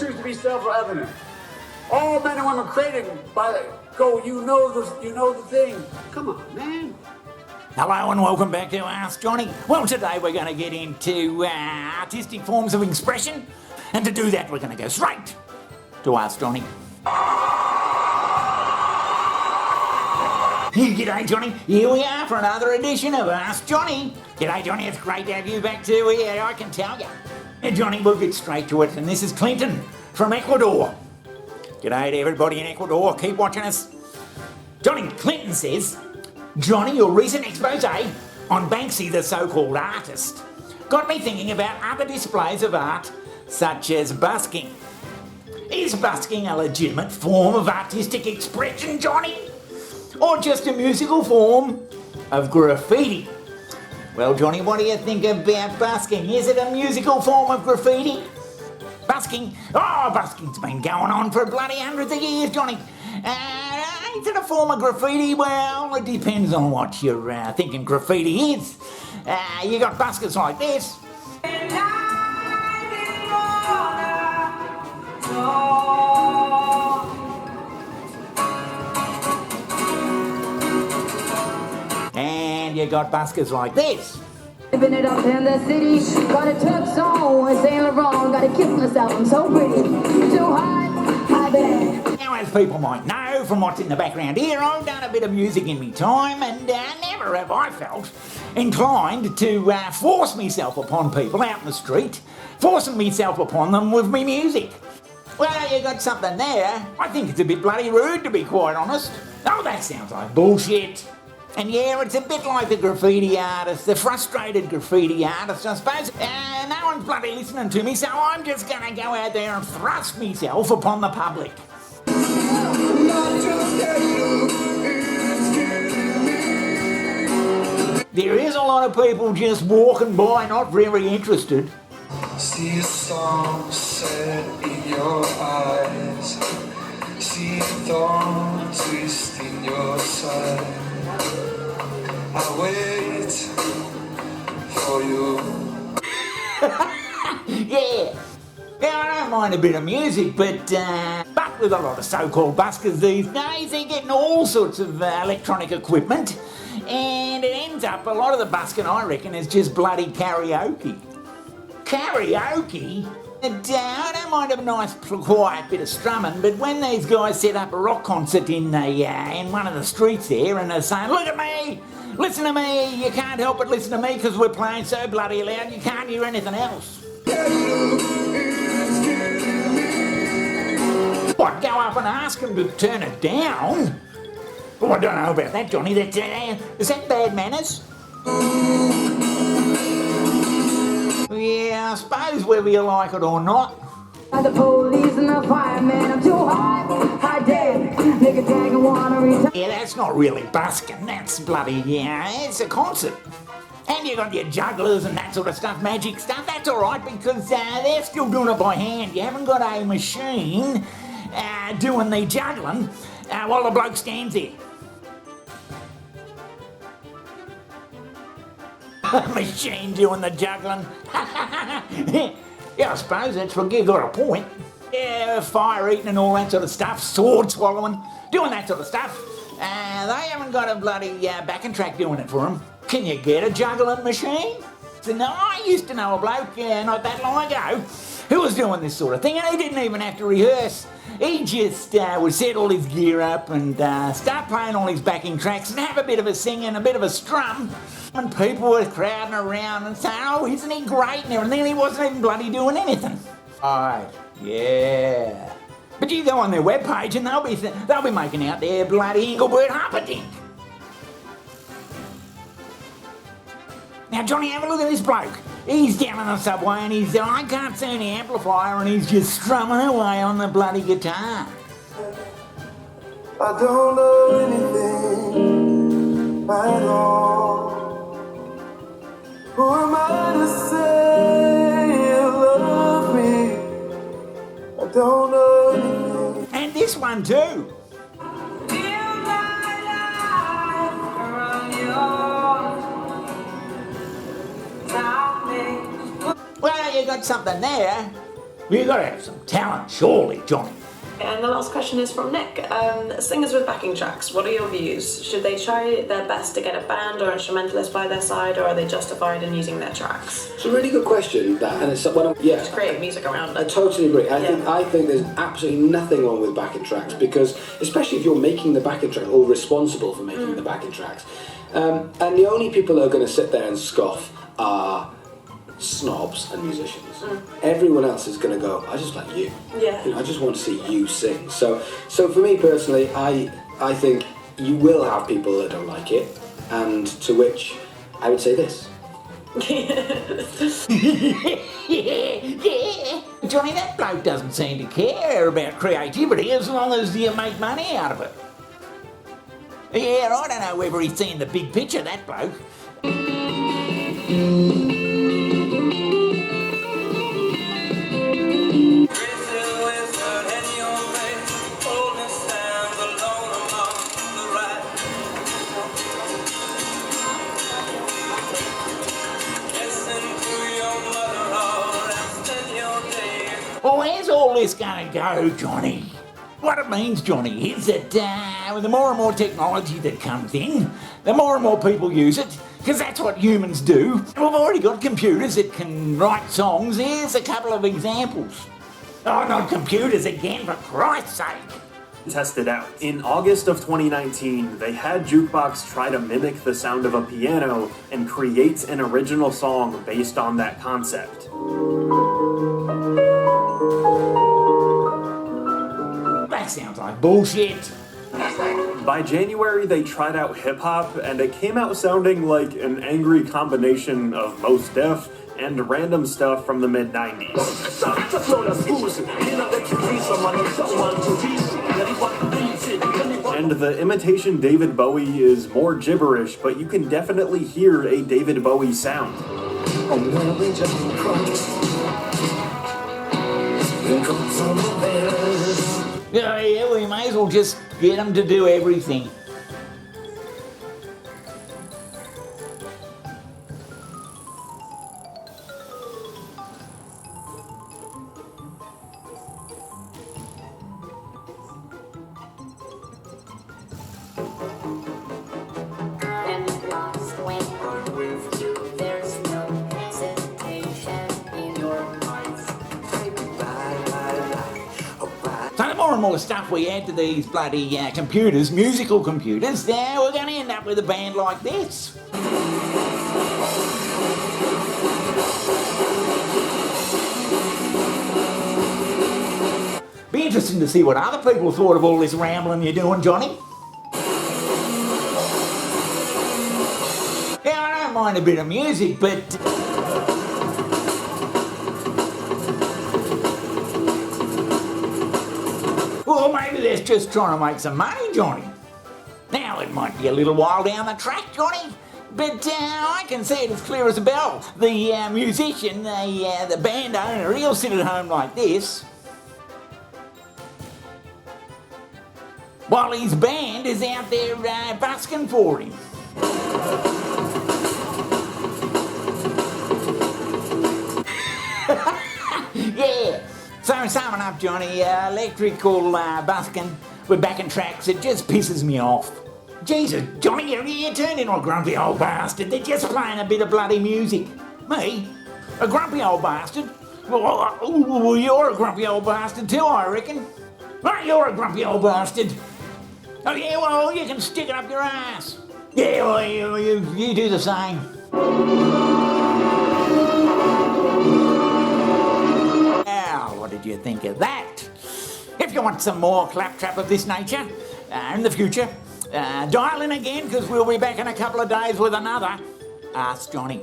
truth to be self-evident. All men and women created by go. You know the thing. Come on, man. Hello and welcome back to Ask Johnni. Well, today we're going to get into artistic forms of expression, and to do that we're going to go straight to Ask Johnni. G'day Johnny, here we are for another edition of Ask Johnni. G'day Johnny, it's great to have you back too here, I can tell you. Now Johnny, we'll get straight to it, and this is Clinton from Ecuador. G'day to everybody in Ecuador, keep watching us. Johnny, Clinton says, Johnny, your recent expose on Banksy, the so-called artist, got me thinking about other displays of art, such as busking. Is busking a legitimate form of artistic expression, Johnny? Or just a musical form of graffiti? Well, Johnny, what do you think about busking? Is it a musical form of graffiti? Busking? Oh, busking's been going on for bloody hundreds of years, Johnny. Is it a form of graffiti? Well, it depends on what you're thinking graffiti is. You got buskers like this. And you got buskers like this. Living it up in the city, got a Turks on, Saint Laurent, gotta kiss myself, I'm so pretty, too high bed. Now, as people might know from what's in the background here, I've done a bit of music in me time, and never have I felt inclined to force myself upon people out in the street, forcing myself upon them with me music. Well, you got something there. I think it's a bit bloody rude, to be quite honest. Oh, that sounds like bullshit. And yeah, it's a bit like the graffiti artist, the frustrated graffiti artist, I suppose. No one's bloody listening to me, so I'm just going to go out there and thrust myself upon the public. There is a lot of people just walking by, not very interested. See a song set in your eyes. See a thorn twist in your side. I wait for you. Yeah, I don't mind a bit of music, but with a lot of so-called buskers these days, they're getting all sorts of electronic equipment, and it ends up, a lot of the busking, I reckon, is just bloody karaoke. Karaoke? I don't mind a nice quiet bit of strumming, but when these guys set up a rock concert in one of the streets there, and they're saying, look at me, listen to me, you can't help but listen to me because we're playing so bloody loud you can't hear anything else. What, go up and ask them to turn it down? Oh, I don't know about that, Johnny. Is that bad manners? Yeah, I suppose whether you like it or not. The police and the fireman, I'm too high dead. Nigga dang wanna retire. Yeah, that's not really busking. That's bloody, it's a concert. And you got your jugglers and that sort of stuff, magic stuff. That's all right because they're still doing it by hand. You haven't got a machine doing the juggling while the bloke stands there. Machine doing the juggling. Yeah, I suppose that's what you got a point. Yeah, fire eating and all that sort of stuff, sword swallowing, doing that sort of stuff. They haven't got a bloody backing track doing it for them. Can you get a juggling machine? So, no, I used to know a bloke not that long ago who was doing this sort of thing, and he didn't even have to rehearse. He just would set all his gear up and start playing all his backing tracks and have a bit of a sing and a bit of a strum. And people were crowding around and saying, oh, isn't he great and everything, and he wasn't even bloody doing anything. Right, yeah. But you go on their webpage and they'll be making out their bloody Engelbert Humperdinck. Now, Johnny, have a look at this bloke. He's down on the subway and I can't see any amplifier, and he's just strumming away on the bloody guitar. I don't know anything at all. Who am I to say you love me? I don't know anything. And this one too. Well, you got something there. You gotta have some talent, surely, Johnny. And the last question is from Nick. Singers with backing tracks, what are your views? Should they try their best to get a band or instrumentalist by their side, or are they justified in using their tracks? It's a really good question, that, and it's one of, yeah. Just create music around I it. totally agree. I think there's absolutely nothing wrong with backing tracks, because especially if you're making the backing track or responsible for making the backing tracks, and the only people that are going to sit there and scoff are snobs and musicians. Everyone else is going to go, I just like you. Yeah. You know, I just want to see you sing. So for me personally, I think you will have people that don't like it, and to which I would say this. Johnny, that bloke doesn't seem to care about creativity as long as you make money out of it. Yeah, I don't know whether he's seen the big picture, that bloke. Well, where's all this going to go, Johnny? What it means, Johnny, is that with the more and more technology that comes in, the more and more people use it, because that's what humans do. We've already got computers that can write songs. Here's a couple of examples. Oh, not computers again, for Christ's sake. Tested out. In August of 2019, they had Jukebox try to mimic the sound of a piano and create an original song based on that concept. That sounds like bullshit. By January, they tried out hip-hop, and it came out sounding like an angry combination of Mos Def and random stuff from the mid-90s. And the imitation David Bowie is more gibberish, but you can definitely hear a David Bowie sound. Yeah, we may as well just get them to do everything. So the more and more stuff we add to these bloody computers, musical computers, we're going to end up with a band like this. Be interesting to see what other people thought of all this rambling you're doing, Johnny. Yeah, I don't mind a bit of music, but... Well, maybe they're just trying to make some money, Johnny. Now, it might be a little while down the track, Johnny, but I can see it as clear as a bell. The musician, the band owner, he'll sit at home like this, while his band is out there busking for him. Yeah. So summing up, Johnny, electrical busking with backing tracks, it just pisses me off. Jesus, Johnny, you turned into a grumpy old bastard. They're just playing a bit of bloody music. Me? A grumpy old bastard? Well, you're a grumpy old bastard too, I reckon. Right, you're a grumpy old bastard. Oh yeah, well, you can stick it up your ass. Yeah, well, you do the same. What did you think of that? If you want some more claptrap of this nature in the future, dial in again, because we'll be back in a couple of days with another Ask Johnni.